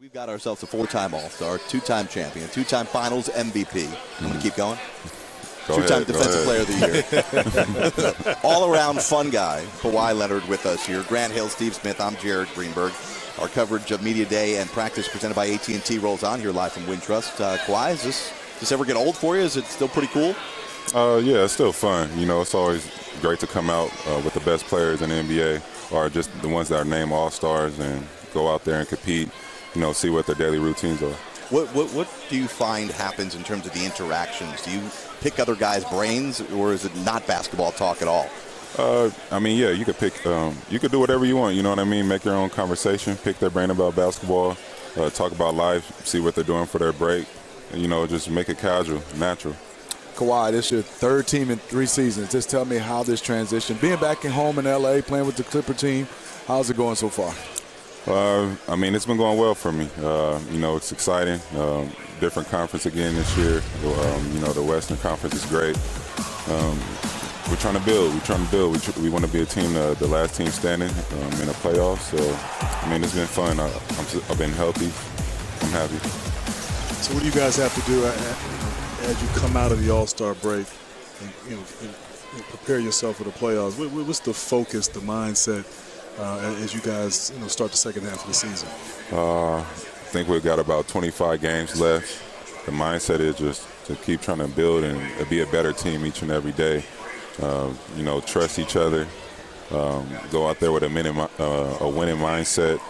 We've got ourselves a 4-time All-Star, 2-time champion, 2-time Finals MVP. I'm going to keep going. 2-time Defensive Player of the Year. All-around fun guy, Kawhi Leonard with us here. Grant Hill, Steve Smith, I'm Jared Greenberg. Our coverage of Media Day and practice presented by AT&T rolls on here live from Wintrust. Kawhi, does this ever get old for you? Is it still pretty cool? Yeah, it's still fun. You know, it's always great to come out with the best players in the NBA, or just the ones that are named All-Stars, and go out there and compete, you know, see what their daily routines are. What do you find happens in terms of the interactions? Do you pick other guys' brains, or is it not basketball talk at all? I mean, yeah, you could pick, you could do whatever you want, you know what I mean? Make your own conversation, pick their brain about basketball, talk about life, see what they're doing for their break, and, you know, just make it casual, natural. Kawhi, this is your third team in 3 seasons. Just tell me how this transition, being back at home in L.A., playing with the Clipper team, how's it going so far? I mean, it's been going well for me. You know, it's exciting. Different conference again this year. You know, the Western Conference is great. We're trying to build. We want to be a team, the last team standing in the playoffs. So, I mean, it's been fun. I've been healthy. I'm happy. So what do you guys have to do as you come out of the All-Star break and prepare yourself for the playoffs? What's the focus, the mindset as you guys start the second half of the season? I think we've got about 25 games left. The mindset is just to keep trying to build and be a better team each and every day. You know, trust each other, go out there with a winning mindset,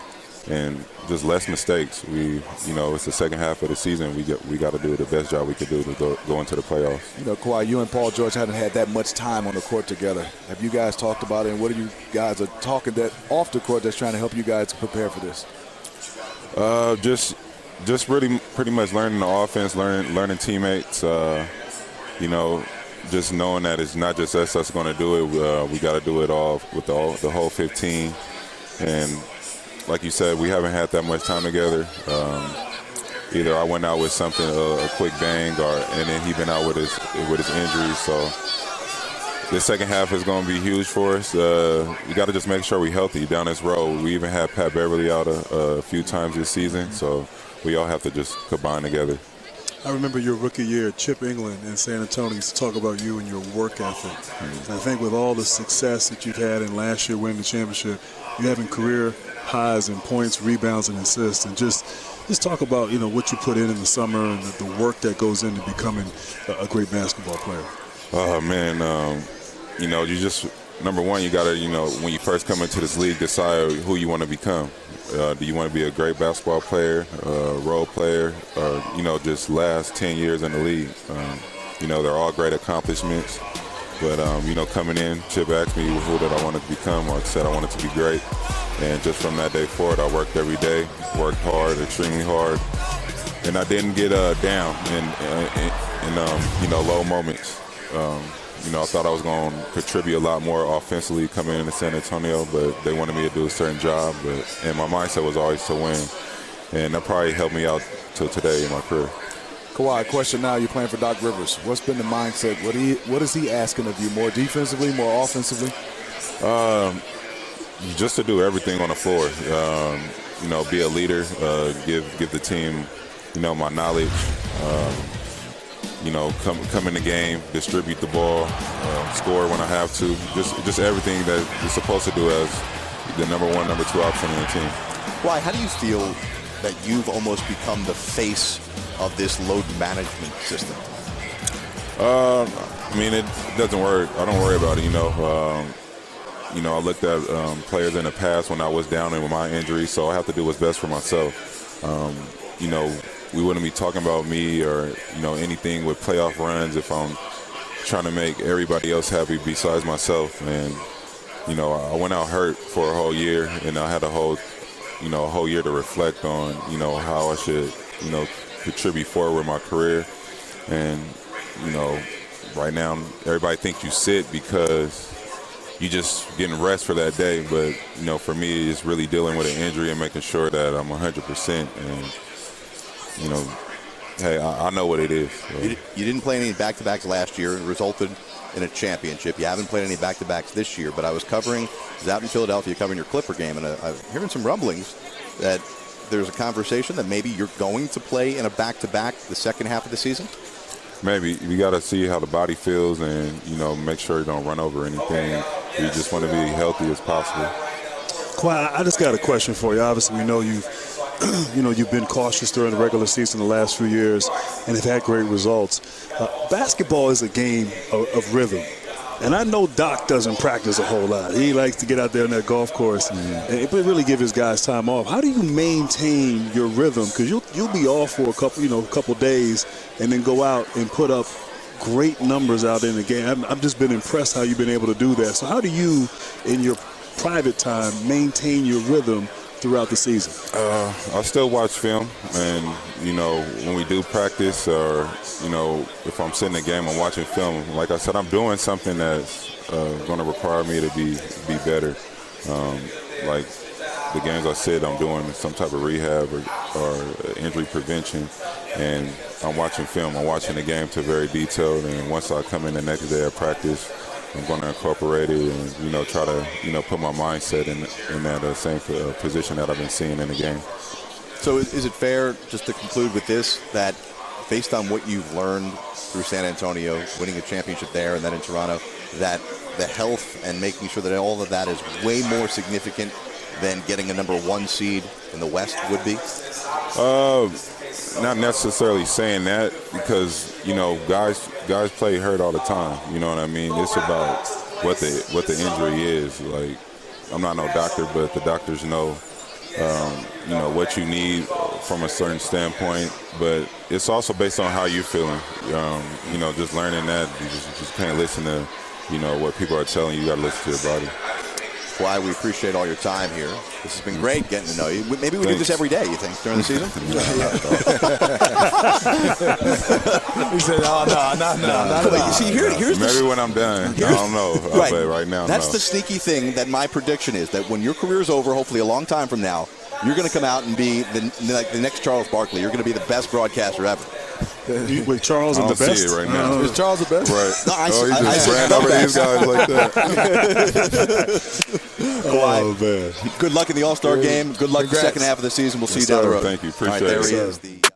and just less mistakes. You know, it's the second half of the season. We got to do the best job we could do to go into the playoffs. You know, Kawhi, you and Paul George haven't had that much time on the court together. Have you guys talked about it, and what are you guys are talking that off the court that's trying to help you guys prepare for this? Just really pretty much learning the offense, learning teammates. You know, just knowing that it's not just us that's going to do it. We got to do it all with the whole 15. And like you said, we haven't had that much time together. Either I went out with something, a quick bang, and then he been out with his injury. So this second half is going to be huge for us. We got to just make sure we're healthy down this road. We even had Pat Beverly out a few times this season, so we all have to just combine together. I remember your rookie year, Chip England in San Antonio used to talk about you and your work ethic. And I think with all the success that you've had in last year winning the championship, you're having career highs in points, rebounds, and assists. And just talk about what you put in the summer and the work that goes into becoming a great basketball player. Oh, man, you know, you just, number one, you got to, when you first come into this league, decide who you want to become. Do you want to be a great basketball player, role player, or, just last 10 years in the league? They're all great accomplishments. But, coming in, Chip asked me who did I want to become. I said I wanted to be great. And just from that day forward, I worked every day, worked hard, extremely hard. And I didn't get down in low moments. I thought I was going to contribute a lot more offensively coming into San Antonio, but they wanted me to do a certain job. And my mindset was always to win. And that probably helped me out till today in my career. Kawhi, question now. You're playing for Doc Rivers. What's been the mindset? What is he asking of you? More defensively, more offensively? Just to do everything on the floor. Be a leader, give the team, my knowledge. Come in the game, distribute the ball, score when I have to. Just everything that you're supposed to do as the number 1, number 2 option on the team. Why? How do you feel that you've almost become the face of this load management system? I mean, it doesn't work. I don't worry about it. I looked at players in the past when I was down and with my injury, so I have to do what's best for myself. We wouldn't be talking about me or, anything with playoff runs if I'm trying to make everybody else happy besides myself. And, I went out hurt for a whole year, and I had a whole year to reflect on, how I should, contribute forward with my career. And, right now everybody thinks you sit because you just getting rest for that day. But, for me, it's really dealing with an injury and making sure that I'm 100%. And, hey, I know what it is. So. You didn't play any back-to-backs last year. It resulted in a championship. You haven't played any back-to-backs this year, but I was out in Philadelphia covering your Clipper game, and I'm hearing some rumblings that there's a conversation that maybe you're going to play in a back-to-back the second half of the season? Maybe. You got to see how the body feels and, make sure you don't run over anything. You just want to be healthy as possible. Kawhi, I just got a question for you. Obviously, we know you've been cautious during the regular season the last few years and have had great results. Basketball is a game of rhythm. And I know Doc doesn't practice a whole lot. He likes to get out there on that golf course and really give his guys time off. How do you maintain your rhythm? Because you'll be off for a couple days and then go out and put up great numbers out in the game. I've just been impressed how you've been able to do that. So how do you, in your private time, maintain your rhythm throughout the season? I still watch film, and when we do practice, or if I'm sitting in a game, I'm watching film. Like I said, I'm doing something that's going to require me to be better. Like the games I said, I'm doing some type of rehab or injury prevention, and I'm watching film. I'm watching the game to very detailed, and once I come in the next day of practice, I'm going to incorporate it and, try to, put my mindset in that same position that I've been seeing in the game. So is it fair, just to conclude with this, that based on what you've learned through San Antonio, winning a championship there and then in Toronto, that the health and making sure that all of that is way more significant than getting a #1 seed in the West would be? Not necessarily saying that, because guys play hurt all the time. You know what I mean? It's about what the injury is. Like, I'm not no doctor, but the doctors know what you need from a certain standpoint. But it's also based on how you're feeling. Just learning that you just can't listen to what people are telling you. You got to listen to your body. Why we appreciate all your time here. This has been great getting to know you. Maybe we do this every day, you think, during the season? He said, "Oh, no. You see, here's maybe when I'm done. I don't know. Right. But right now, that's no. the sneaky thing that my prediction is, that when your career's over, hopefully a long time from now, you're going to come out and be the next Charles Barkley. You're going to be the best broadcaster ever. With Charles and the best? I don't see it right now. Is Charles the best? Right. No, I just said ran the over best. these guys like that. Oh, man. Good luck in the All-Star game. Good luck in the Congrats. second half of the season. We'll see you Yes, down the sir. road. Thank you. Appreciate All right, there it. he is.